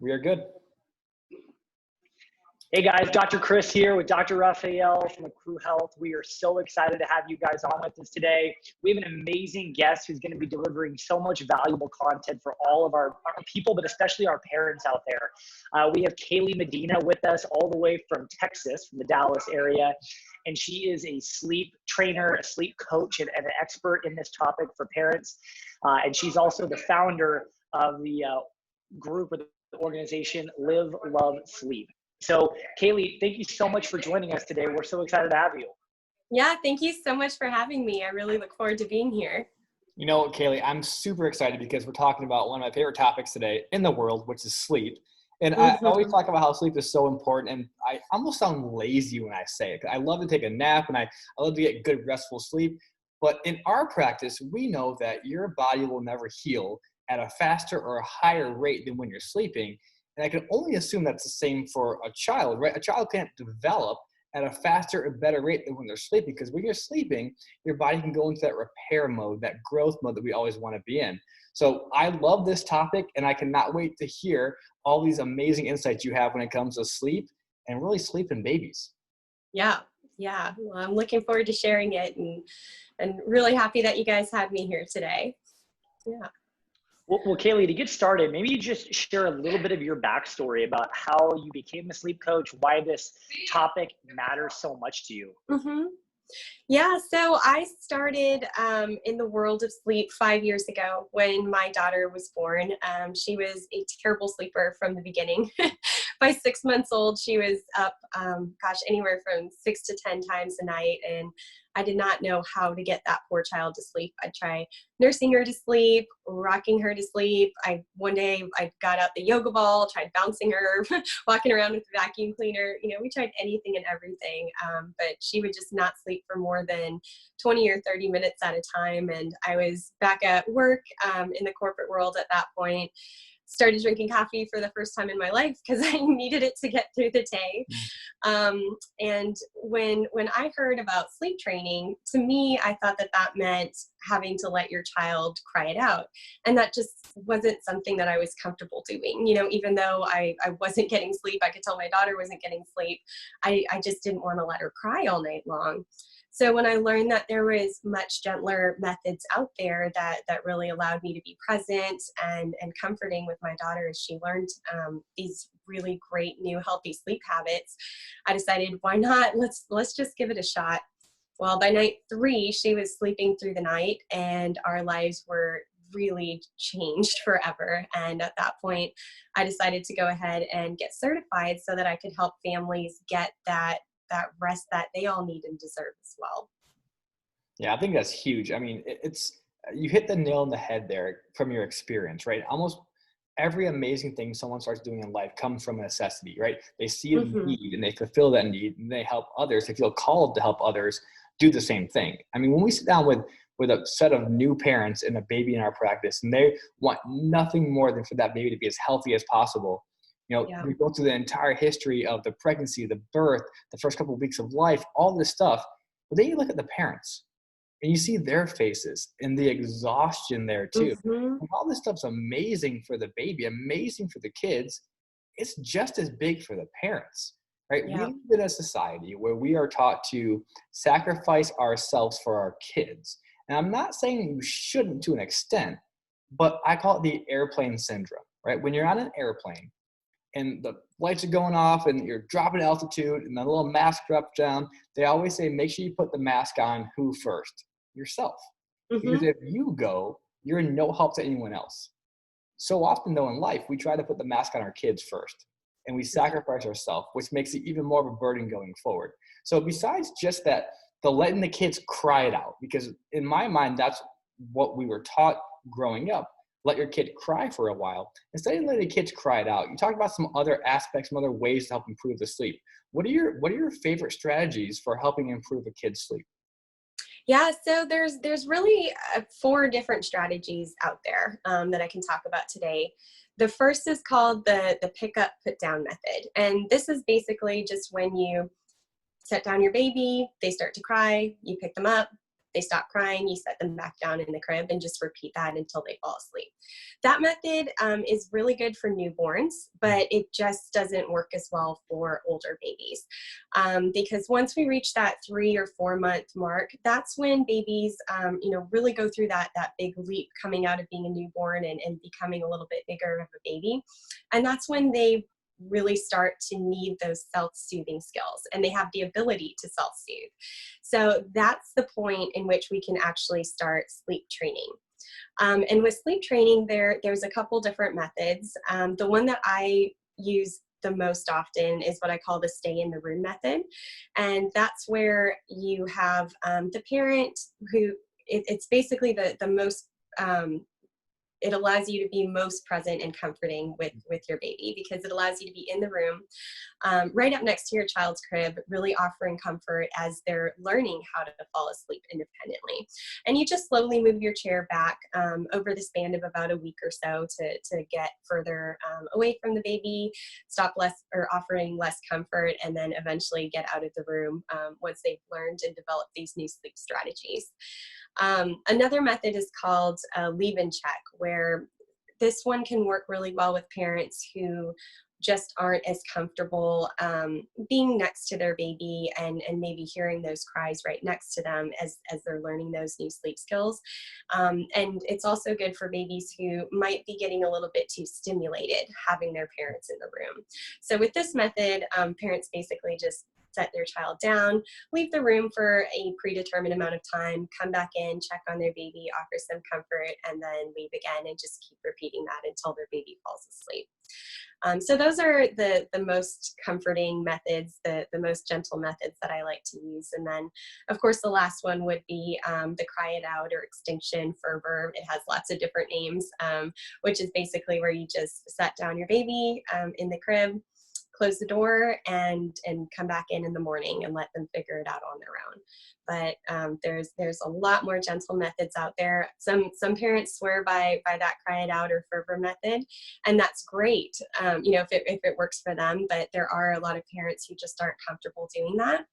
We are good. Hey guys, Dr. Chris here with Dr. Raphael from Accrue Health. We are so excited to have you guys on with us today. We have an amazing guest who's going to be delivering so much valuable content for all of our people, but especially our parents out there. We have Kaley Medina with us all the way from Texas, from the Dallas area. And she is a sleep trainer, a sleep coach, and an expert in this topic for parents. And she's also the founder of the group or the organization Live, Love, Sleep. So, Kaley, thank you so much for joining us today. We're so excited to have you. Yeah, thank you so much for having me. I really look forward to being here. You know what, Kaley, I'm super excited because we're talking about one of my favorite topics today in the world, which is sleep. And I always talk about how sleep is so important, and I almost sound lazy when I say it. I love to take a nap, and I love to get good, restful sleep. But in our practice, we know that your body will never heal at a faster or a higher rate than when you're sleeping. And I can only assume that's the same for a child, right? A child can't develop at a faster or better rate than when they're sleeping, because when you're sleeping, your body can go into that repair mode, that growth mode that we always want to be in. So I love this topic, and I cannot wait to hear all these amazing insights you have when it comes to sleep and really sleeping babies. Yeah. Well, I'm looking forward to sharing it and really happy that you guys had me here today. Yeah. Well, Kaley, to get started, maybe you just share a little bit of your backstory about how you became a sleep coach, why this topic matters so much to you. Yeah, so I started in the world of sleep 5 years ago when my daughter was born. She was a terrible sleeper from the beginning. By 6 months old, she was up, anywhere from 6 to 10 times a night. And I did not know how to get that poor child to sleep. I'd try nursing her to sleep, rocking her to sleep. One day I got out the yoga ball, tried bouncing her, walking around with the vacuum cleaner. We tried anything and everything, but she would just not sleep for more than 20 or 30 minutes at a time. And I was back at work in the corporate world at that point. Started drinking coffee for the first time in my life because I needed it to get through the day. And when I heard about sleep training, to me, I thought that meant having to let your child cry it out. And that just wasn't something that I was comfortable doing. Even though I wasn't getting sleep, I could tell my daughter wasn't getting sleep. I just didn't want to let her cry all night long. So when I learned that there was much gentler methods out there that really allowed me to be present and comforting with my daughter as she learned these really great new healthy sleep habits, I decided, why not? Let's just give it a shot. Well, by night 3, she was sleeping through the night, and our lives were really changed forever. And at that point, I decided to go ahead and get certified so that I could help families get that rest that they all need and deserve as well. Yeah, I think that's huge. I mean, you hit the nail on the head there from your experience, right? Almost every amazing thing someone starts doing in life comes from a necessity, right? They see a need and they fulfill that need, and they help others. They feel called to help others do the same thing. I mean, when we sit down with a set of new parents and a baby in our practice, and they want nothing more than for that baby to be as healthy as possible. We go through the entire history of the pregnancy, the birth, the first couple of weeks of life, all this stuff. But then you look at the parents and you see their faces and the exhaustion there too. And all this stuff's amazing for the baby, amazing for the kids. It's just as big for the parents, right? We live in a society where we are taught to sacrifice ourselves for our kids. And I'm not saying you shouldn't to an extent, but I call it the airplane syndrome, right? When you're on an airplane, and the lights are going off and you're dropping altitude and the little mask drops down, they always say, make sure you put the mask on who first? Yourself. Because if you go, you're no help to anyone else. So often though in life, we try to put the mask on our kids first and we sacrifice ourselves, which makes it even more of a burden going forward. So besides just that, the letting the kids cry it out, because in my mind, that's what we were taught growing up. Let your kid cry for a while. Instead of letting the kids cry it out, you talk about some other aspects, some other ways to help improve the sleep. What are your favorite strategies for helping improve a kid's sleep? Yeah, so there's really 4 different strategies out there that I can talk about today. The first is called the pick up, put down method. And this is basically just when you set down your baby, they start to cry, you pick them up, they stop crying, you set them back down in the crib and just repeat that until they fall asleep. That method is really good for newborns, but it just doesn't work as well for older babies. Because once we reach that 3 or 4 month mark, that's when babies, really go through that big leap coming out of being a newborn and becoming a little bit bigger of a baby. And that's when they really start to need those self-soothing skills, and they have the ability to self-soothe. So that's the point in which we can actually start sleep training. And with sleep training, there's a couple different methods. The one that I use the most often is what I call the stay in the room method. And that's where you have the parent who, it's basically the most, it allows you to be most present and comforting with your baby, because it allows you to be in the room, right up next to your child's crib, really offering comfort as they're learning how to fall asleep independently. And you just slowly move your chair back over the span of about a week or so to get further away from the baby, stop offering less comfort, and then eventually get out of the room once they've learned and developed these new sleep strategies. Another method is called leave and check, where this one can work really well with parents who just aren't as comfortable being next to their baby and maybe hearing those cries right next to them as they're learning those new sleep skills. And it's also good for babies who might be getting a little bit too stimulated having their parents in the room. So with this method, parents basically just set their child down, leave the room for a predetermined amount of time, come back in, check on their baby, offer some comfort, and then leave again, and just keep repeating that until their baby falls asleep. So those are the most comforting methods, the most gentle methods that I like to use. And then, of course, the last one would be the cry it out or extinction fervor. It has lots of different names, which is basically where you just set down your baby in the crib, close the door, and come back in the morning and let them figure it out on their own. But there's a lot more gentle methods out there. Some parents swear by that cry it out or fervor method, and that's great, if it works for them. But there are a lot of parents who just aren't comfortable doing that,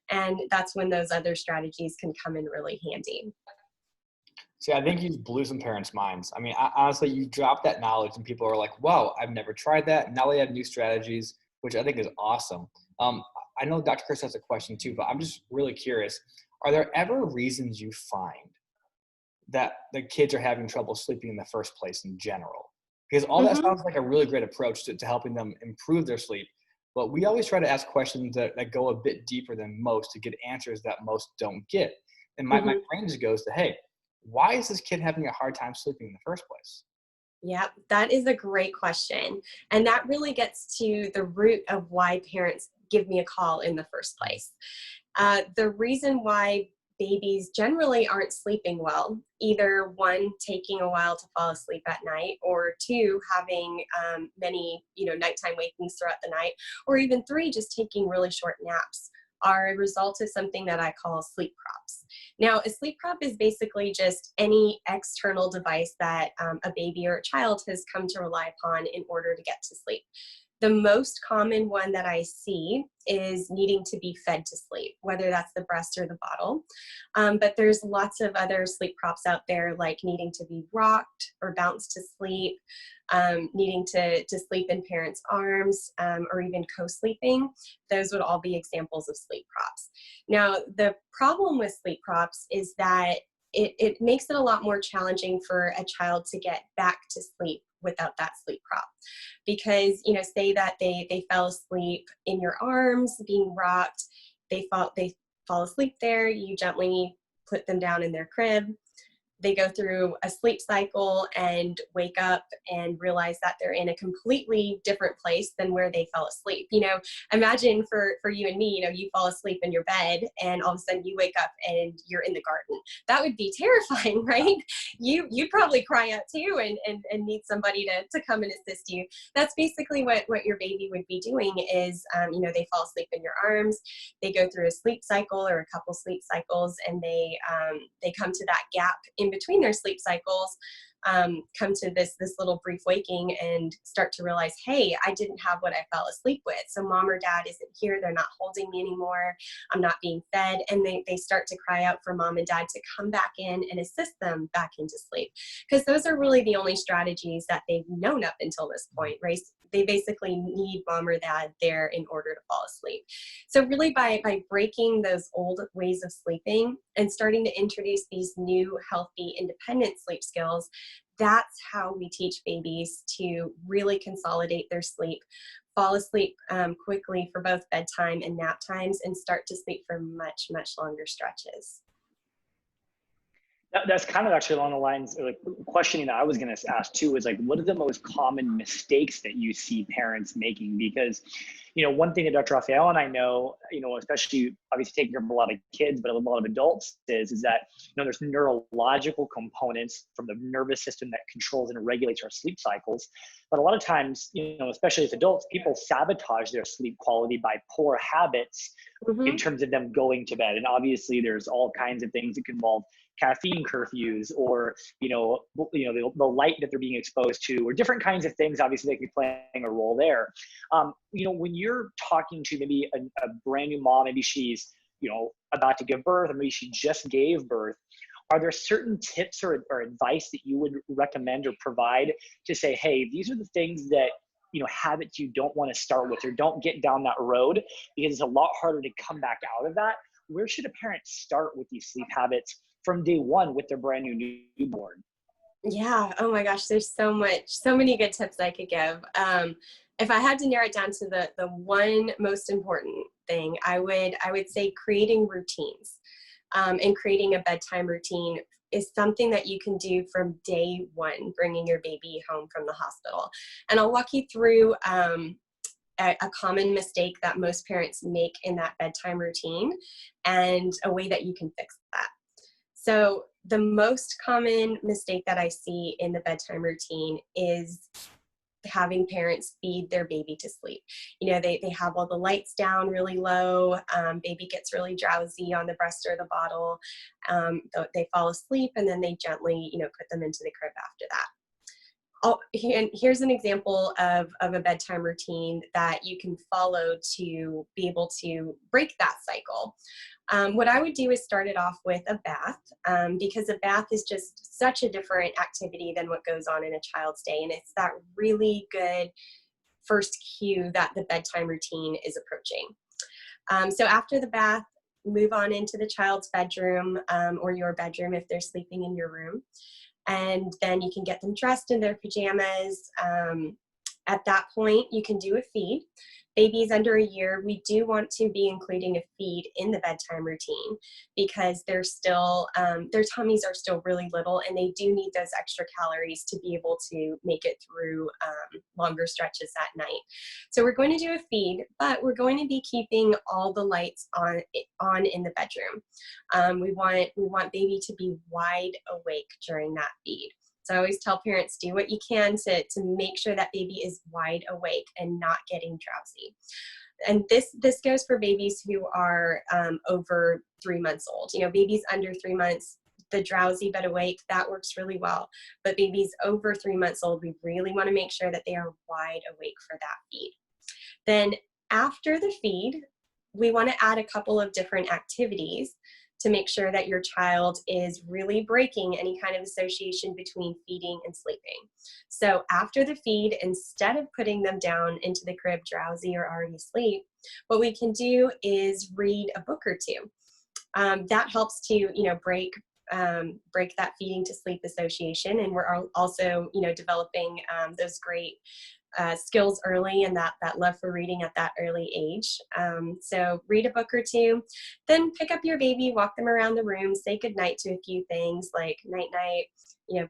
and that's when those other strategies can come in really handy. See, I think you blew some parents' minds. I mean, honestly, you dropped that knowledge and people are like, wow, I've never tried that. Now they have new strategies, which I think is awesome. I know Dr. Chris has a question too, but I'm just really curious. Are there ever reasons you find that the kids are having trouble sleeping in the first place in general? Because all that sounds like a really great approach to helping them improve their sleep. But we always try to ask questions that go a bit deeper than most to get answers that most don't get. And my brain just goes to, hey, why is this kid having a hard time sleeping in the first place? Yeah, that is a great question. And that really gets to the root of why parents give me a call in the first place. The reason why babies generally aren't sleeping well, either one, taking a while to fall asleep at night, or two, having many nighttime wakings throughout the night, or even three, just taking really short naps, are a result of something that I call sleep props. Now, a sleep prop is basically just any external device that a baby or a child has come to rely upon in order to get to sleep. The most common one that I see is needing to be fed to sleep, whether that's the breast or the bottle. But there's lots of other sleep props out there, like needing to be rocked or bounced to sleep, needing to sleep in parents' arms, or even co-sleeping. Those would all be examples of sleep props. Now, the problem with sleep props is that it makes it a lot more challenging for a child to get back to sleep without that sleep prop. Because, say that they fell asleep in your arms, being rocked, they fall asleep there, you gently put them down in their crib. They go through a sleep cycle and wake up and realize that they're in a completely different place than where they fell asleep. Imagine for you and me, you fall asleep in your bed and all of a sudden you wake up and you're in the garden. That would be terrifying, right? You'd probably cry out too and need somebody to come and assist you. That's basically what your baby would be doing is, they fall asleep in your arms, they go through a sleep cycle or a couple sleep cycles, and they come to that gap in between their sleep cycles come to this little brief waking and start to realize, hey, I didn't have what I fell asleep with. So mom or dad isn't here. They're not holding me anymore. I'm not being fed. And they start to cry out for mom and dad to come back in and assist them back into sleep. Because those are really the only strategies that they've known up until this point, right? They basically need mom or dad there in order to fall asleep. So really by breaking those old ways of sleeping and starting to introduce these new healthy independent sleep skills, that's how we teach babies to really consolidate their sleep, fall asleep quickly for both bedtime and nap times, and start to sleep for much, much longer stretches. That's kind of actually along the lines of like questioning that I was going to ask too, is like, what are the most common mistakes that you see parents making? Because, one thing that Dr. Raphael and I know, especially obviously taking care of a lot of kids, but a lot of adults is that, there's neurological components from the nervous system that controls and regulates our sleep cycles. But a lot of times, especially as adults, people sabotage their sleep quality by poor habits in terms of them going to bed. And obviously there's all kinds of things that can involve caffeine curfews, or the light that they're being exposed to, or different kinds of things. Obviously, they could be playing a role there. When you're talking to maybe a brand new mom, maybe she's about to give birth, or maybe she just gave birth, are there certain tips or advice that you would recommend or provide to say, hey, these are the things that habits you don't want to start with, or don't get down that road, because it's a lot harder to come back out of that? Where should a parent start with these sleep habits from day one with their brand new newborn? Yeah. Oh my gosh. There's so many good tips I could give. If I had to narrow it down to the one most important thing, I would say creating routines, and creating a bedtime routine is something that you can do from day one, bringing your baby home from the hospital. And I'll walk you through a common mistake that most parents make in that bedtime routine, and a way that you can fix that. So the most common mistake that I see in the bedtime routine is having parents feed their baby to sleep. They have all the lights down really low. Baby gets really drowsy on the breast or the bottle. They fall asleep, and then they gently, put them into the crib after that. And here's an example of a bedtime routine that you can follow to be able to break that cycle. What I would do is start it off with a bath, because a bath is just such a different activity than what goes on in a child's day. And it's that really good first cue that the bedtime routine is approaching. So after the bath, move on into the child's bedroom, or your bedroom if they're sleeping in your room. And then you can get them dressed in their pajamas. At that point, you can do a feed. Babies under a year, we do want to be including a feed in the bedtime routine, because they're still, their tummies are still really little, and they do need those extra calories to be able to make it through longer stretches at night. So we're going to do a feed, but we're going to be keeping all the lights on in the bedroom. We want baby to be wide awake during that feed. So I always tell parents, do what you can to make sure that baby is wide awake and not getting drowsy. And this goes for babies who are over 3 months old. Babies under 3 months, the drowsy but awake, that works really well. But babies over 3 months old, we really want to make sure that they are wide awake for that feed. Then after the feed, we want to add a couple of different activities to make sure that your child is really breaking any kind of association between feeding and sleeping. So after the feed, instead of putting them down into the crib drowsy or already asleep, what we can do is read a book or two. That helps to, break that feeding to sleep association. And we're also, developing those great skills early, and that love for reading at that early age. So read a book or two, then pick up your baby, walk them around the room, say goodnight to a few things like night-night,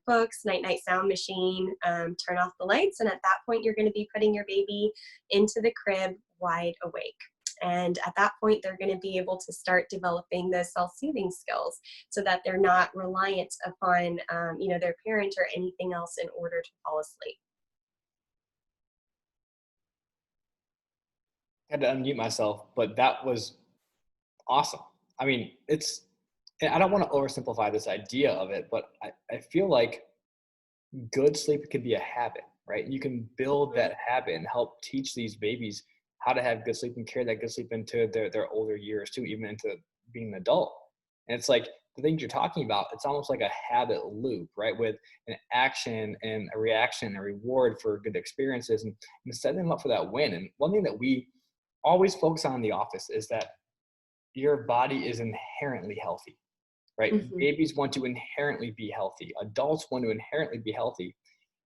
books, night-night sound machine, turn off the lights. And at that point, you're going to be putting your baby into the crib wide awake. And at that point, they're going to be able to start developing those self-soothing skills, so that they're not reliant upon, their parent or anything else in order to fall asleep. I had to unmute myself, but that was awesome. I mean, I don't want to oversimplify this idea of it, but I feel like good sleep can be a habit, right? You can build that habit and help teach these babies how to have good sleep and carry that good sleep into their older years too, even into being an adult. And it's like the things you're talking about, it's almost like a habit loop, right? With an action and a reaction and a reward for good experiences and setting them up for that win. And one thing that we always focus on in the office is that your body is inherently healthy, right? Mm-hmm. Babies want to inherently be healthy. Adults want to inherently be healthy.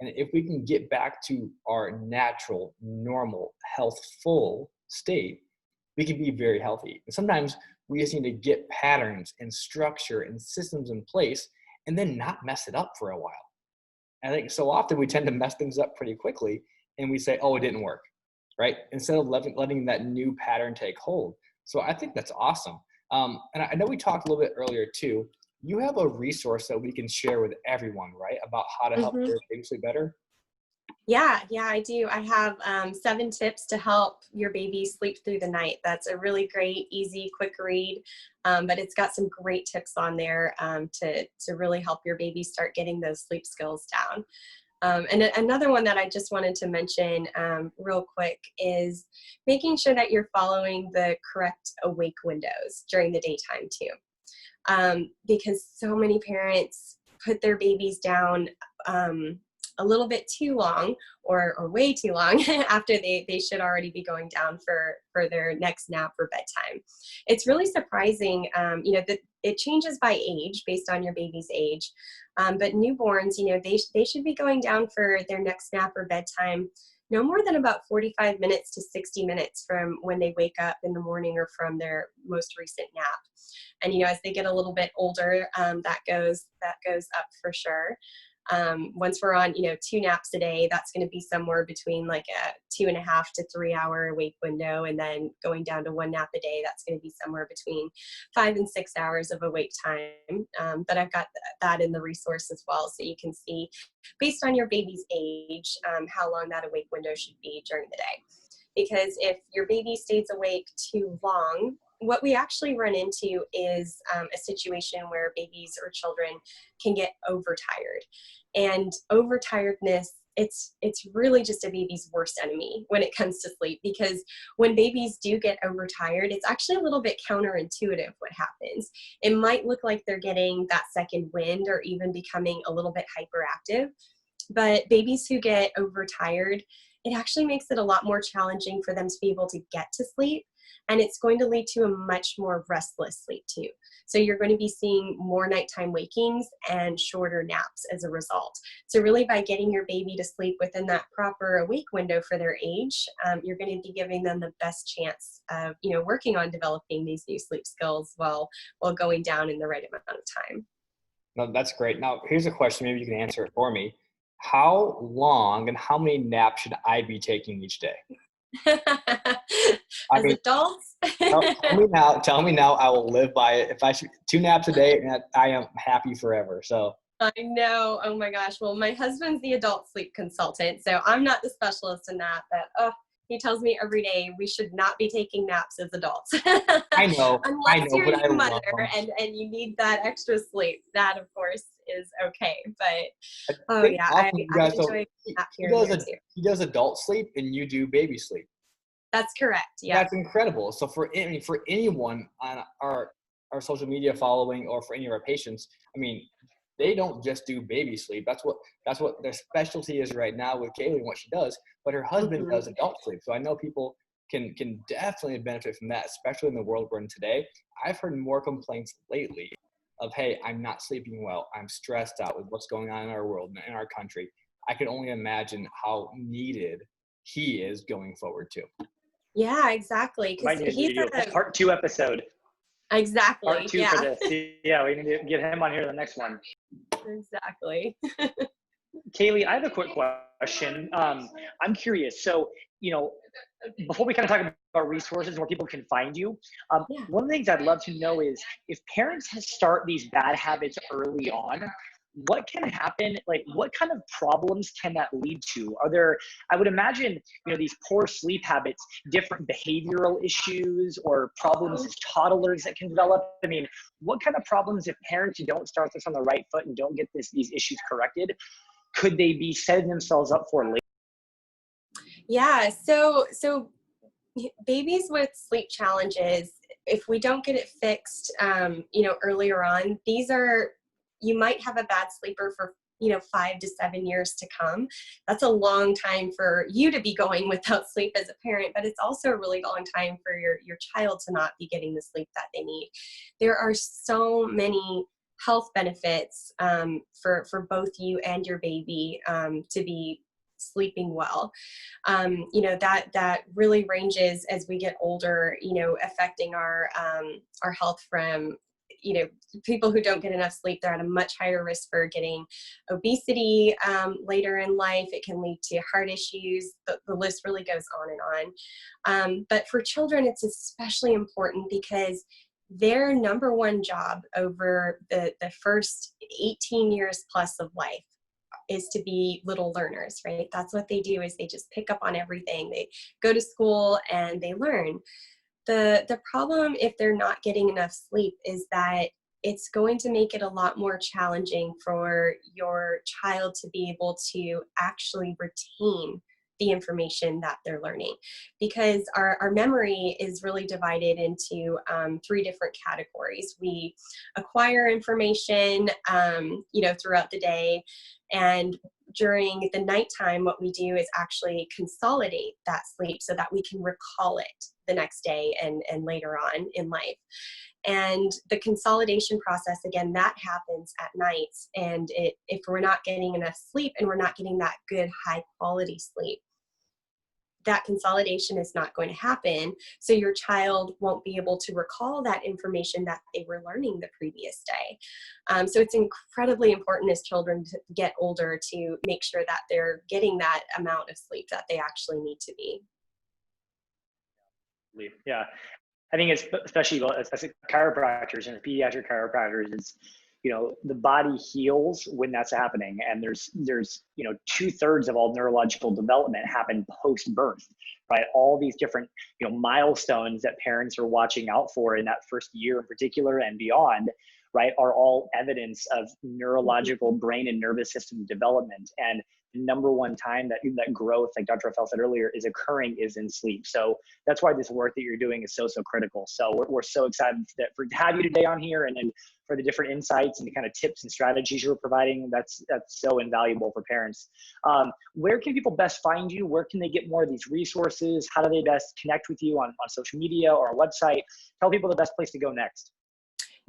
And if we can get back to our natural, normal, healthful state, we can be very healthy. And sometimes we just need to get patterns and structure and systems in place and then not mess it up for a while. And I think so often we tend to mess things up pretty quickly and we say, oh, it didn't work, right? Instead of letting that new pattern take hold. So I think that's awesome. And I know we talked a little bit earlier too. You have a resource that we can share with everyone, right? About how to help Mm-hmm. their baby sleep better. Yeah, I do. I have 7 tips to help your baby sleep through the night. That's a really great, easy, quick read, but it's got some great tips on there to really help your baby start getting those sleep skills down. And another one that I just wanted to mention real quick is making sure that you're following the correct awake windows during the daytime too. Because so many parents put their babies down a little bit too long or way too long after they should already be going down for their next nap or bedtime. It's really surprising, that it changes by age based on your baby's age. But newborns, they should be going down for their next nap or bedtime no more than about 45 minutes to 60 minutes from when they wake up in the morning or from their most recent nap. And, as they get a little bit older, that goes up for sure. Once we're on, 2 naps a day, that's going to be somewhere between like a 2.5 to 3 hour awake window. And then going down to 1 nap a day, that's going to be somewhere between 5 and 6 hours of awake time. But I've got that in the resource as well. So you can see based on your baby's age, how long that awake window should be during the day. Because if your baby stays awake too long, what we actually run into is a situation where babies or children can get overtired. And overtiredness, it's really just a baby's worst enemy when it comes to sleep, because when babies do get overtired, it's actually a little bit counterintuitive what happens. It might look like they're getting that second wind or even becoming a little bit hyperactive, but babies who get overtired, it actually makes it a lot more challenging for them to be able to get to sleep. And it's going to lead to a much more restless sleep too. So you're going to be seeing more nighttime wakings and shorter naps as a result. So really by getting your baby to sleep within that proper awake window for their age, you're going to be giving them the best chance of, working on developing these new sleep skills while going down in the right amount of time. No, that's great. Now, here's a question. Maybe you can answer it for me. How long and how many naps should I be taking each day? I As mean, adults, tell me now, I will live by it. If I should 2 naps a day, and I am happy forever. So I know. Oh my gosh. Well, my husband's the adult sleep consultant, so I'm not the specialist in that, but he tells me every day we should not be taking naps as adults. I know, Unless you're but a I new love mother them. and you need that extra sleep. That, of course, is okay. But, I oh think yeah, I also you guys don't, enjoy nap he here and does there too. he does adult sleep and you do baby sleep. That's correct. Yeah. That's incredible. So for anyone on our social media following or for any of our patients, I mean, they don't just do baby sleep. That's what their specialty is right now with Kaley and what she does. But her husband Mm-hmm. does adult sleep. So I know people can definitely benefit from that, especially in the world we're in today. I've heard more complaints lately of, hey, I'm not sleeping well. I'm stressed out with what's going on in our world and in our country. I can only imagine how needed he is going forward too. Yeah, exactly. Might Because need to he's do a part 2 episode. Part exactly. 2 for Yeah, this. Yeah, we need to get him on here the next one. exactly. Kaley, I have a quick question. I'm curious. So, before we kind of talk about resources and where people can find you, Yeah. one of the things I'd love to know is if parents start these bad habits early on, what can happen? Like, what kind of problems can that lead to? I would imagine, these poor sleep habits, different behavioral issues or problems as toddlers that can develop. I mean, what kind of problems if parents don't start this on the right foot and don't get these issues corrected could they be setting themselves up for later? Yeah, so babies with sleep challenges, if we don't get it fixed, earlier on, you might have a bad sleeper for 5 to 7 years to come. That's a long time for you to be going without sleep as a parent, but it's also a really long time for your child to not be getting the sleep that they need. There are so many health benefits for both you and your baby to be sleeping well. That really ranges as we get older, affecting our health from, people who don't get enough sleep. They're at a much higher risk for getting obesity later in life. It can lead to heart issues. The list really goes on and on. But for children, it's especially important because their number one job over the first 18 years plus of life is to be little learners, right? That's what they do, is they just pick up on everything. They go to school and they learn. The problem, if they're not getting enough sleep, is that it's going to make it a lot more challenging for your child to be able to actually retain the information that they're learning, because our memory is really divided into 3 different categories. We acquire information, throughout the day, and during the nighttime, what we do is actually consolidate that sleep so that we can recall it the next day and later on in life. And the consolidation process, again, that happens at night. And if we're not getting enough sleep and we're not getting that good high quality sleep, that consolidation is not going to happen. So your child won't be able to recall that information that they were learning the previous day. So it's incredibly important as children to get older to make sure that they're getting that amount of sleep that they actually need to be. Yeah. I think it's especially as chiropractors and pediatric chiropractors, is, the body heals when that's happening. And there's 2/3 of all neurological development happen post-birth, right? All these different, milestones that parents are watching out for in that first year in particular and beyond, right, are all evidence of neurological brain and nervous system development. And the number one time that growth, like Dr. Rafael said earlier, is occurring is in sleep. So that's why this work that you're doing is so critical. So we're so excited to have you today on here, and then for the different insights and the kind of tips and strategies you're providing. That's so invaluable for parents. Where can people best find you? Where can they get more of these resources? How do they best connect with you on social media or a website? Tell people the best place to go next.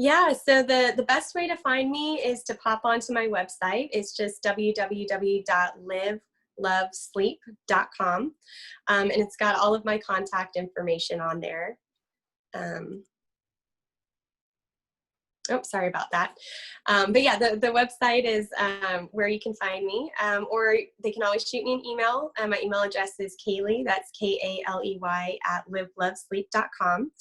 Yeah, so the best way to find me is to pop onto my website. It's just www.livelovesleep.com. And it's got all of my contact information on there. Sorry about that. But yeah, the website is where you can find me, or they can always shoot me an email. My email address is Kaley, that's Kaley @livelovesleep.com.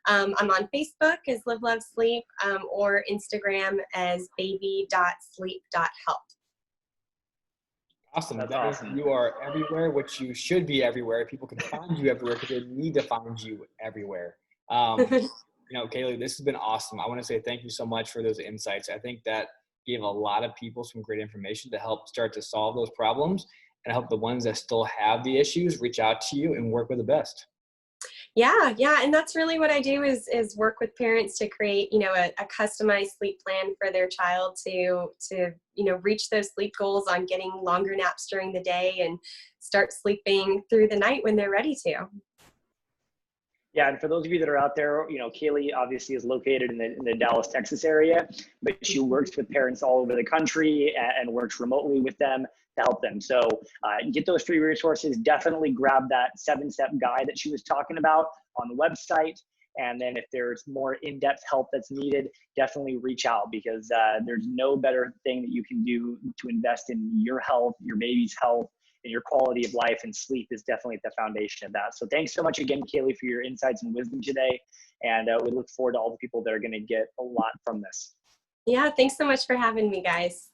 I'm on Facebook as Live Love Sleep, or Instagram as baby.sleep.health. Awesome. That's That awesome. means you are everywhere, which you should be everywhere. People can find you everywhere because they need to find you everywhere. Kaley, this has been awesome. I want to say thank you so much for those insights. I think that gave a lot of people some great information to help start to solve those problems, and help the ones that still have the issues reach out to you and work with the best. Yeah, and that's really what I do is work with parents to create, a customized sleep plan for their child to reach those sleep goals on getting longer naps during the day and start sleeping through the night when they're ready to. Yeah, and for those of you that are out there, Kaley obviously is located in the Dallas, Texas area, but she works with parents all over the country and works remotely with them to help them. So get those free resources. Definitely grab that 7-step guide that she was talking about on the website. And then if there's more in-depth help that's needed, definitely reach out, because there's no better thing that you can do to invest in your health, your baby's health, and your quality of life, and sleep is definitely at the foundation of that. So thanks so much again, Kaley, for your insights and wisdom today. And we look forward to all the people that are going to get a lot from this. Yeah, thanks so much for having me, guys.